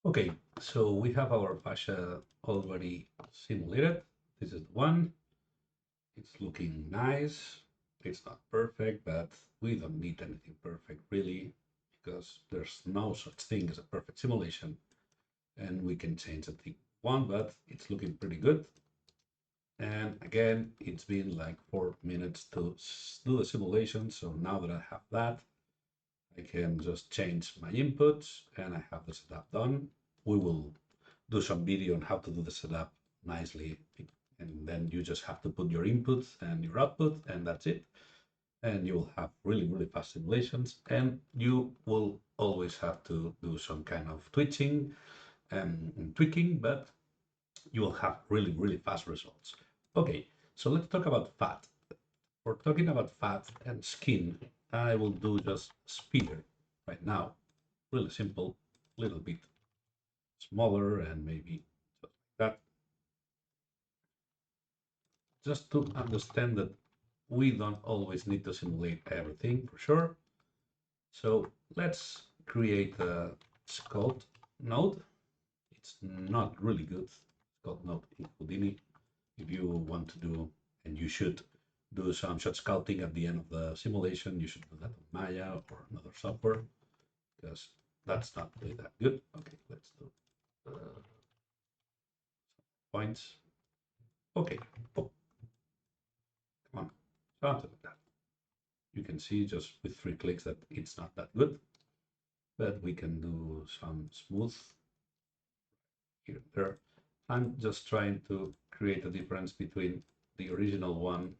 Okay, so we have our fascia already simulated. This is the one. It's looking nice. It's not perfect, but we don't need anything perfect really, because there's no such thing as a perfect simulation, and we can change the thing one, but it's looking pretty good. And again, it's been like 4 minutes to do the simulation. So now that I have that, I can just change my inputs and I have the setup done. We will do some video on how to do the setup nicely. And then you just have to put your inputs and your output, and that's it. And you will have really, really fast simulations. And you will always have to do some kind of twitching and tweaking, but you will have really, really fast results. Okay, so let's talk about fat. For talking about fat and skin, I will do just spear right now. Really simple, little bit smaller and maybe just like that. Just to understand that we don't always need to simulate everything for sure. So let's create a sculpt node. It's not really good. Sculpt node in Houdini. If you want to do, and you should do some shot sculpting at the end of the simulation, you should do that on Maya or another software, because that's not really that good. Okay, let's do points. Okay, oh, come on, something like that. You can see just with 3 clicks that it's not that good, but we can do some smooth here and there. I'm just trying to create a difference between the original one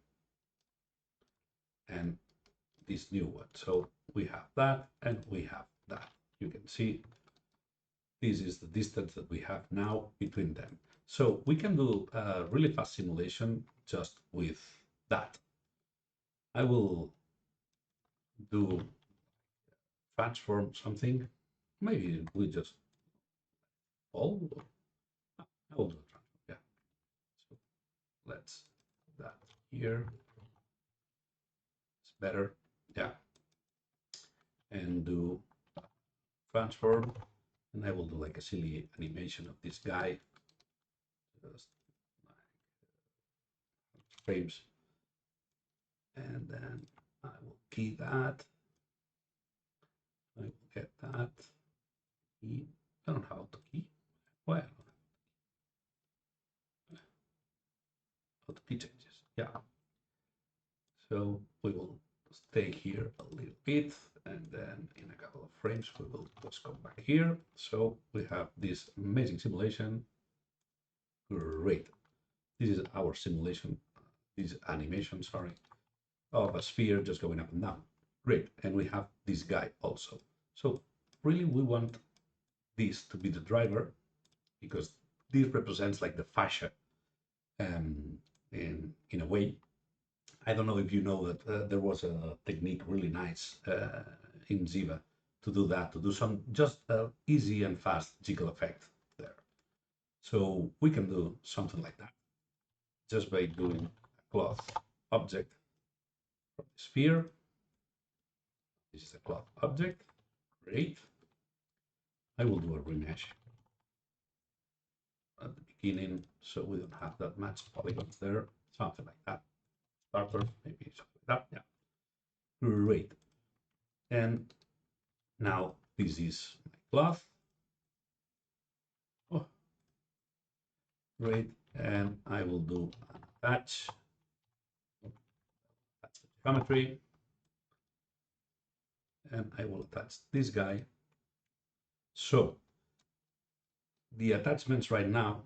and this new one. So we have that and we have that. You can see this is the distance that we have now between them. So we can do a really fast simulation just with that. I will do transform something. Maybe we just all. I will do a transform. Yeah. So let's put that here. It's better. Yeah. And do transform. And I will do like a silly animation of this guy. Just like frames. And then I will key that. I will get that. Key. I don't know how to key. Why I don't know how to key changes. Yeah. So we will stay here a little bit, and then in a couple of frames we will just come back here. So we have this amazing simulation. Great. This is our simulation, this animation, sorry, of a sphere just going up and down. Great. And we have this guy also. So really we want this to be the driver, because this represents like the fascia in a way. I don't know if you know that there was a technique really nice in Ziva to do that, to do some just easy and fast jiggle effect there. So we can do something like that just by doing a cloth object from the sphere. This is a cloth object. Great. I will do a remesh at the beginning so we don't have that much polygons there. Something like that. Starter, maybe something like that. Yeah. Great. And now this is my cloth. Oh, great. And I will do an attach. That's the geometry. And I will attach this guy. So the attachments right now,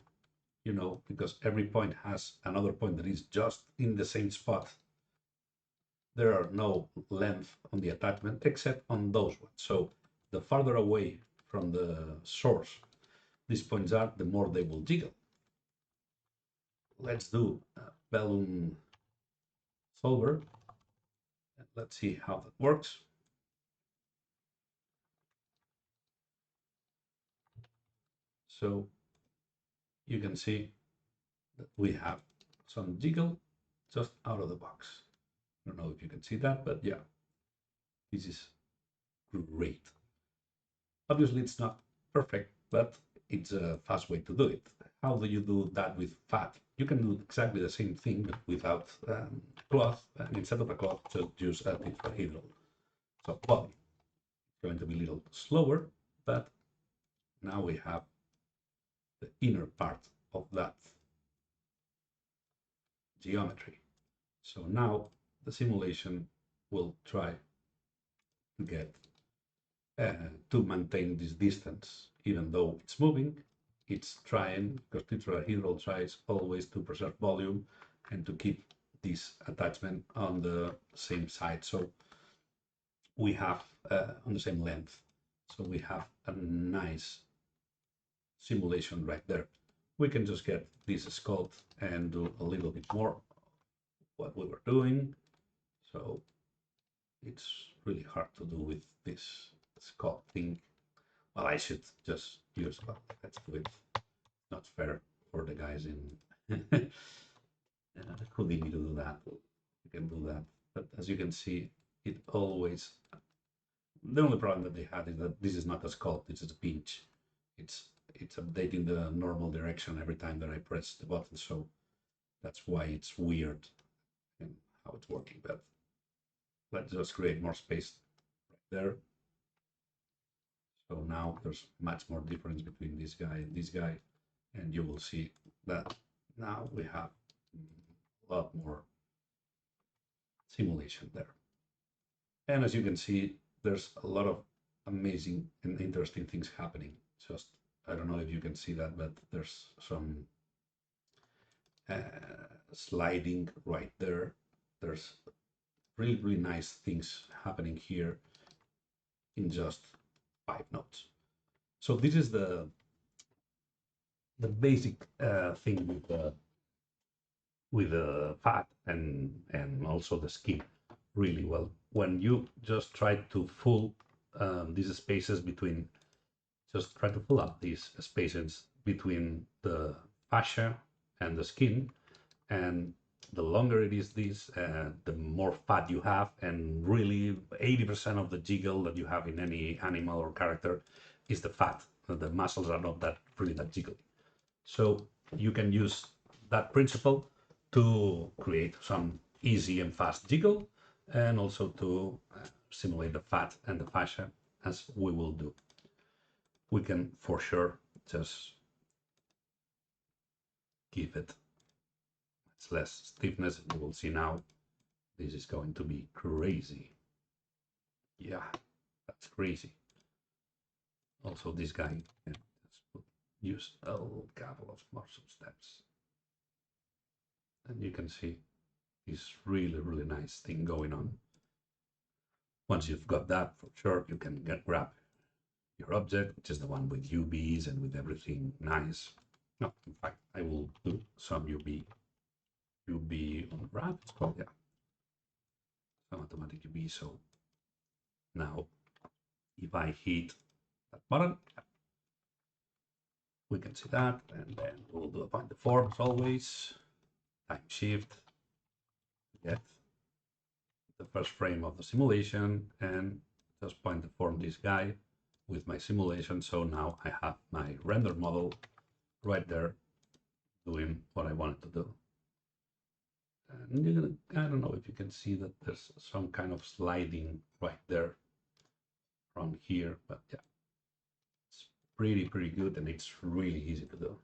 because every point has another point that is just in the same spot, there are no length on the attachment except on those ones. So the farther away from the source these points are, the more they will jiggle. Let's do a vellum solver. Let's see how that works. So you can see that we have some jiggle just out of the box. I don't know if you can see that, but yeah, this is great. Obviously, it's not perfect, but it's a fast way to do it. How do you do that with fat? You can do exactly the same thing but without cloth, and instead of a cloth, just use a tetrahedral. So, well, it's going to be a little slower, but now we have the inner part of that geometry. So now the simulation will try to get to maintain this distance, even though it's moving. It's trying, because tetrahedral tries always to preserve volume and to keep this attachment on the same side. So we have on the same length. So we have a nice simulation right there. We can just get this sculpt and do a little bit more what we were doing. So it's really hard to do with this sculpt thing. Well, I should just use, well, let's do it. Not fair for the guys in Houdini to do that. You can do that. But as you can see, it always, the only problem that they had is that this is not a sculpt, this is a pinch. It's updating the normal direction every time that I press the button, so that's why it's weird and how it's working. But let's just create more space right there. So now there's much more difference between this guy and this guy, and you will see that now we have a lot more simulation there. And as you can see, there's a lot of amazing and interesting things happening. Just, I don't know if you can see that, but there's some sliding right there. There's really, really nice things happening here in just 5 notes. So this is the basic thing with the fat and also the skin really well. When you just try to fill these spaces between, just try to fill up these spaces between the fascia and the skin, and the longer it is this, the more fat you have, and really 80% of the jiggle that you have in any animal or character is the fat. The muscles are not that really that jiggly. So you can use that principle to create some easy and fast jiggle, and also to simulate the fat and the fascia, as we will do. We can for sure just give it less stiffness. You will see now this is going to be crazy. Yeah, that's crazy. Also, this guy can use a couple of muscle steps, and you can see this really, really nice thing going on. Once you've got that, for sure, you can grab your object, which is the one with UVs and with everything nice. No, in fact, I will do some UV on wrap, it's called, yeah. Some automatic UV, so now if I hit that button, we can see that, and then we'll do a point deform as always, time shift, get the first frame of the simulation, and just point deform this guy with my simulation. So now I have my render model right there doing what I wanted to do. And you're gonna, I don't know if you can see that there's some kind of sliding right there from here, but yeah, it's pretty good, and it's really easy to do.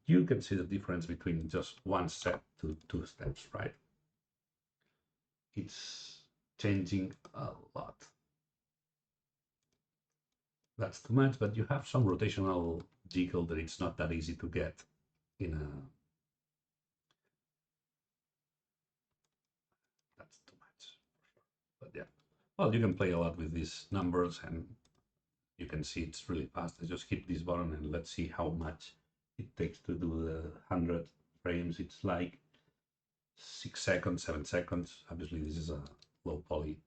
You can see the difference between just one step to 2 steps, right? It's changing a lot. That's too much, but you have some rotational jiggle that it's not that easy to get in a, that's too much, but yeah. Well, you can play a lot with these numbers, and you can see it's really fast. I just hit this button and let's see how much it takes to do the 100 frames. It's like 6 seconds, 7 seconds. Obviously, this is a low poly.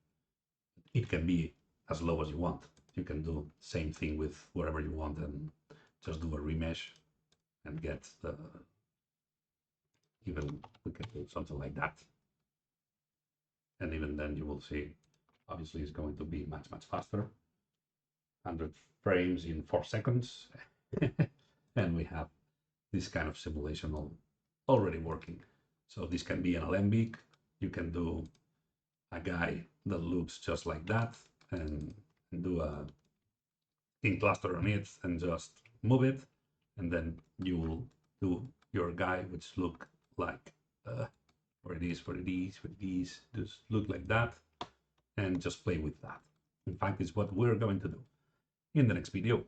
It can be as low as you want. You can do the same thing with wherever you want and just do a remesh and get the, even we can do something like that. And even then you will see, obviously it's going to be much faster. 100 frames in 4 seconds. And we have this kind of simulation already working. So this can be an alembic. You can do a guy that looks just like that and do a king cluster on it and just move it. And then you will do your guy, which look like where it is, where it is, where it is, just look like that and just play with that. In fact, it's what we're going to do in the next video.